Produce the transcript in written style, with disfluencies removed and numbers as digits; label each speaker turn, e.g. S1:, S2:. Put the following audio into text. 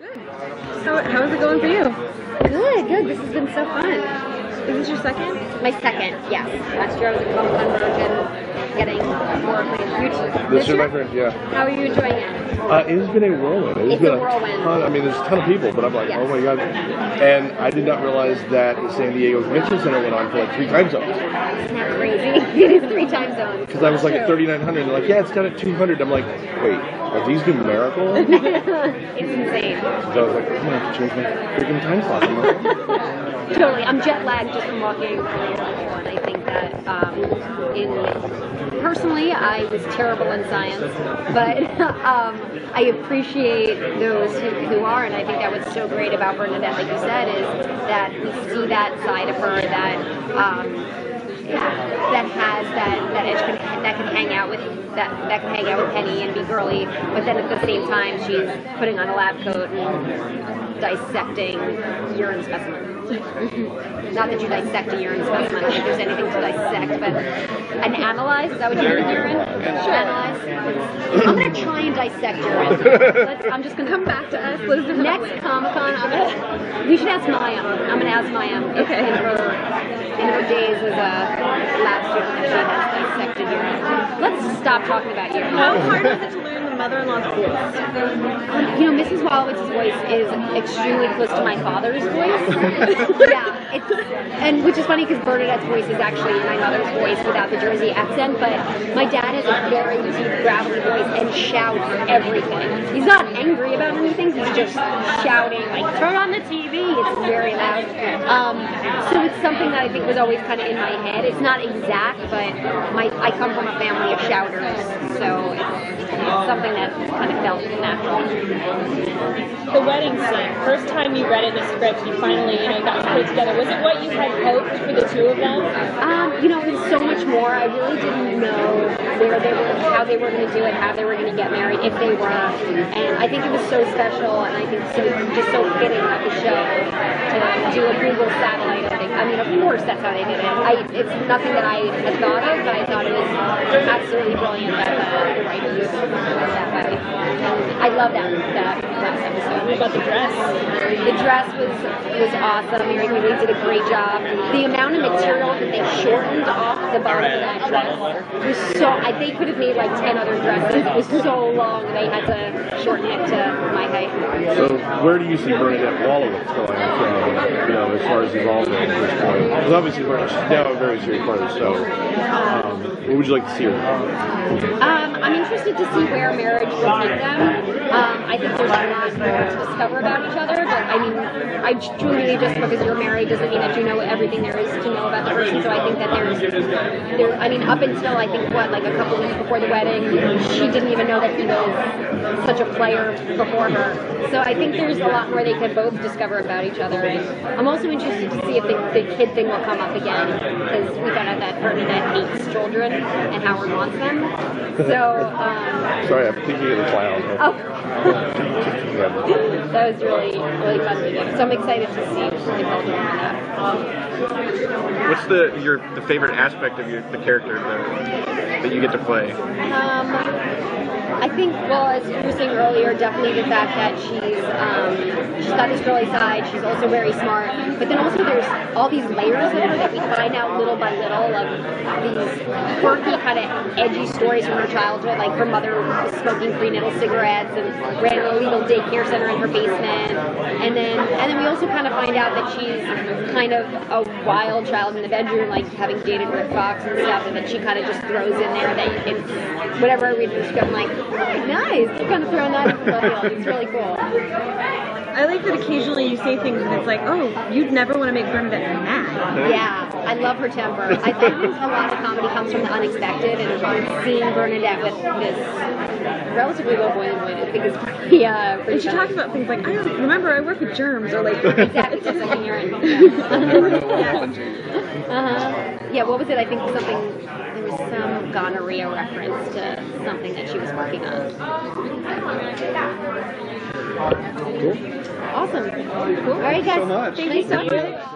S1: Good. How's it going for you?
S2: Good. This has been so fun.
S1: Is this your second?
S2: My second, yes. Last year I was at Comic-Con Virgin, getting more acquainted.
S3: This year, my friend, yeah.
S2: How are you enjoying it?
S3: It has been a whirlwind.
S2: It's
S3: been
S2: a whirlwind.
S3: I mean, there's a ton of people, but I'm like,
S2: Yes.
S3: oh my god. And I did not realize that the San Diego Convention Center went on for like 3 time zones.
S2: Isn't that crazy? It is 3 time zones.
S3: Because I was like at 3,900, and they're like, yeah, it's down at 200. I'm like, wait, are these numerical?
S2: It's insane.
S3: So I was like, I'm gonna have to change my freaking time clock. I'm like,
S2: Totally. I'm jet lagged just from walking from the airport. I think that personally, I was terrible in science, but I appreciate those who are, and I think that what's so great about Bernadette, like you said, is that we see that side of her that has that edge, that can hang out with that can hang out with Penny and be girly, but then at the same time she's putting on a lab coat and dissecting urine specimens. Not that you dissect a urine specimen, I don't think there's anything to dissect, but and analyze, is that what you're urine? Sure. Analyze? I'm going to try and dissect urine. I'm just going to come back to us. Next Comic-Con, we should ask Maya. I'm going to ask Maya if in her days as a lab student she has dissected urine. Let's stop talking about urine.
S1: How hard is it to learn the mother-in-law's voice?
S2: Mrs. Walowitz's voice is extremely close to my father's voice. Yeah, and which is funny because Bernadette's voice is actually my mother's voice without the Jersey accent, but my dad has a very deep, gravelly voice and shouts everything. He's not angry about anything, he's just shouting, like, turn on the TV, it's very loud. So it's something that I think was always kind of in my head. It's not exact, but I come from a family of shouters, so it's something that kind of felt natural.
S4: The wedding scene, first time you read it in a script, you finally, got to put it together. Was it what you had hoped for the two of them?
S2: It was so much more. I really didn't know where they were, how they were going to do it, how they were going to get married, if they were. And I think it was so special, and I think just so fitting of the show to do a Google satellite. I mean, of course, that's how they did it. It's nothing that I had thought of, but I thought it was absolutely brilliant that the writers did that way. I love that last episode.
S4: What about the dress?
S2: The dress was awesome. Mary really did a great job. The amount of material that they shortened off the bottom of that dress was so. They could have made like 10 other dresses. It was so long they had to shorten it to my height.
S3: so where do you see Bernadette Wallowitz going from, as far as evolving at this point? Because obviously she's now a very serious part of the show. What would you like to see her?
S2: I'm interested to see where marriage will take them. I think there's a lot more to discover about each other, but I mean, I truly believe just because you're married doesn't mean that you know everything there is to know about the person. So I think that up until I think like a couple weeks before the wedding, she didn't even know that he was such a player before her. So I think there's a lot more they could both discover about each other. And I'm also interested to see if the kid thing will come up again, because we found out that Bernadette hates children and Howard wants them. So
S3: Sorry, I'm thinking of the clown.
S2: oh. That was really fun to do. So I'm excited to see if they'll do that.
S5: What's the favorite aspect of the character that you get to play?
S2: I think, well, as you were saying earlier, definitely the fact that she's got this girly side. She's also very smart, but then also there's all these layers of her that we find out little by little of these quirky, kind of edgy stories from her childhood. Like her mother was smoking pre-natal cigarettes and ran an illegal daycare center in her basement, and then we also kind of find out that she's kind of a wild child in the bedroom, like having dated Rick Fox and stuff, and that she kind of just throws in there that it's whatever I read in the script, I'm like, nice, you're kind of throwing that in the field. It's really cool.
S1: I like that occasionally you say things and it's like, oh, you'd never want to make Bernadette mad.
S2: Yeah, I love her temper. I think a lot of comedy comes from the unexpected, and seeing Bernadette with this relatively low boiling point, I think is pretty
S1: And she talks about things like, I don't remember, I work with germs, or like...
S2: Exactly, just like in urine. Yeah, what was it? I think there was some gonorrhea reference to something that she was working on.
S3: Cool.
S2: Awesome. Cool. All right, guys.
S3: Thank you so much.
S2: Thank you so much.